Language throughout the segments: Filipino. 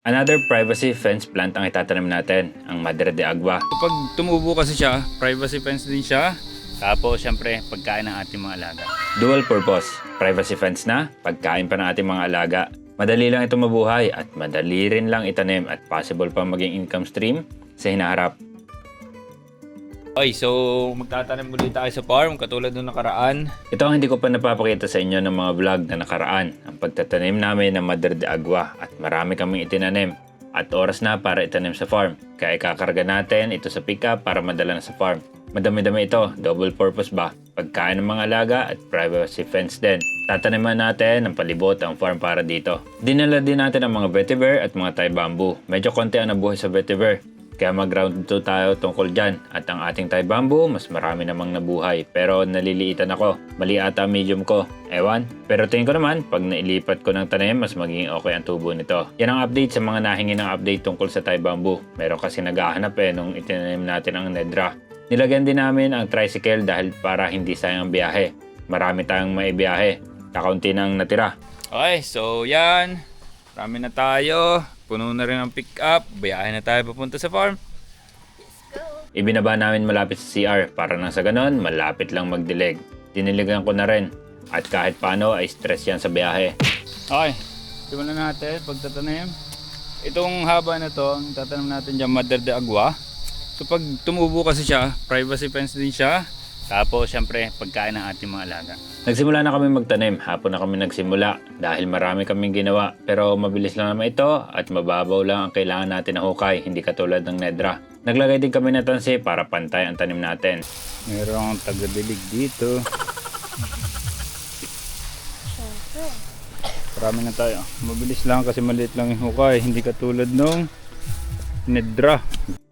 Another privacy fence plant ang itatanim natin, ang Madre de Agua. Kapag tumubo kasi siya, privacy fence din siya. Tapos syempre, pagkain ng ating mga alaga. Dual purpose, privacy fence na, pagkain pa ng ating mga alaga. Madali lang ito mabuhay at madali rin lang itanim at possible pa maging income stream sa hinaharap. Okay, so magtatanim ulit tayo sa farm katulad ng nakaraan. Ito ang hindi ko pa napapakita sa inyo ng mga vlog na nakaraan. Ang pagtatanim namin ng Madre de Agua at marami kaming itinanim. At oras na para itanim sa farm. Kaya ikakarga natin ito sa pickup para madala na sa farm. Madami-dami ito, double purpose ba? Pagkain ng mga alaga at privacy fence din. Tataniman natin ng palibot ang farm para dito. Dinala din natin ang mga vetiver at mga Thai bamboo. Medyo konti ang nabuhay sa vetiver. Kaya mag-round 2 tayo tungkol dyan. At ang ating Thai bamboo, mas marami namang nabuhay. Pero naliliitan ako. Mali ata medium ko. Ewan. Pero tingin ko naman, pag nailipat ko ng tanim, mas magiging okay ang tubo nito. Yan ang update sa mga nahingi ng update tungkol sa Thai bamboo. Meron kasi naghahanap nung itinanim natin ang Nedra. Nilagyan din namin ang tricycle dahil para hindi sayang ang biyahe. Marami tayong maibiyahe. Kakaunti nang natira. Okay, so yan. Marami na tayo. Puno na rin ang pick-up. Biyahe na tayo papunta sa farm. Ibinaba namin malapit sa CR para nang sa ganon, malapit lang magdilig. Diniligan ko na rin. At kahit paano ay stress yan sa biyahe. Okay, simulan natin pagtatanim. Itong haba na to, tatanim natin dyan Madre de Agua. So pag tumubo kasi siya, privacy fence din siya. Tapos syempre pagkain ng ating mga alaga. Nagsimula na kami magtanim, hapon na kami nagsimula dahil marami kaming ginawa. Pero mabilis lang naman ito at mababaw lang ang kailangan natin na hukay, hindi katulad ng Nedra. Naglagay din kami ng tansi para pantay ang tanim natin. Mayroong taga-dilig dito. Marami na tayo. Mabilis lang kasi maliit lang yung hukay, hindi katulad ng Nedra.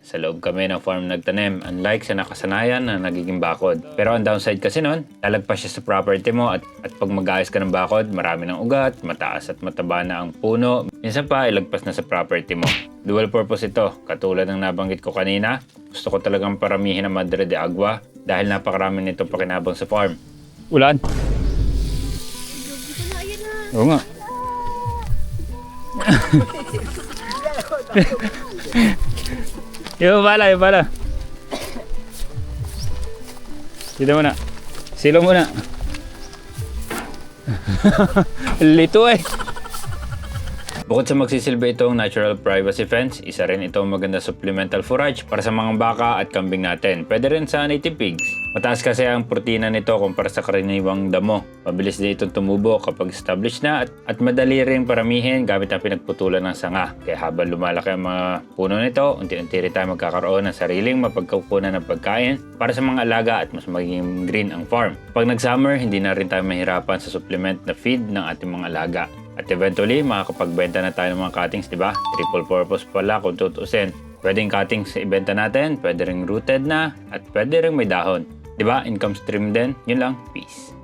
Sa loob kami ng farm nagtanim, unlike sa nakasanayan na nagiging bakod. Pero ang downside kasi nun, lalagpas siya sa property mo at pag mag-ayos ka ng bakod, marami ng ugat, mataas at mataba na ang puno. Minsan pa, ilagpas na sa property mo. Dual purpose ito, katulad ng nabanggit ko kanina. Gusto ko talagang paramihin ang Madre de Agua dahil napakarami nito pakinabang sa farm. Ulan? Oo nga. Yung pala. Dito muna. Silong muna. Lito eh. Bukod sa magsisilbi itong natural privacy fence, isa rin itong maganda supplemental forage para sa mga baka at kambing natin. Pwede rin sa native pigs. Mataas kasi ang protina nito kumpara sa karaniwang damo. Mabilis din itong tumubo kapag established na at madali rin paramihin gamit ang pinagputulan ng sanga. Kaya habang lumalaki ang mga puno nito, unti-unti rin tayo magkakaroon ng sariling mapagkukunan ng pagkain para sa mga alaga at mas magiging green ang farm. Pag nag-summer, hindi na rin tayo mahirapan sa supplement na feed ng ating mga alaga. At eventually, makakapagbenta na tayo ng mga cuttings, di ba? Triple purpose pala kung tutusin. Pwedeng cuttings sa ibenta natin, pwede ring rooted na, at pwede ring may dahon. Di ba? Income stream din. Yun lang. Peace.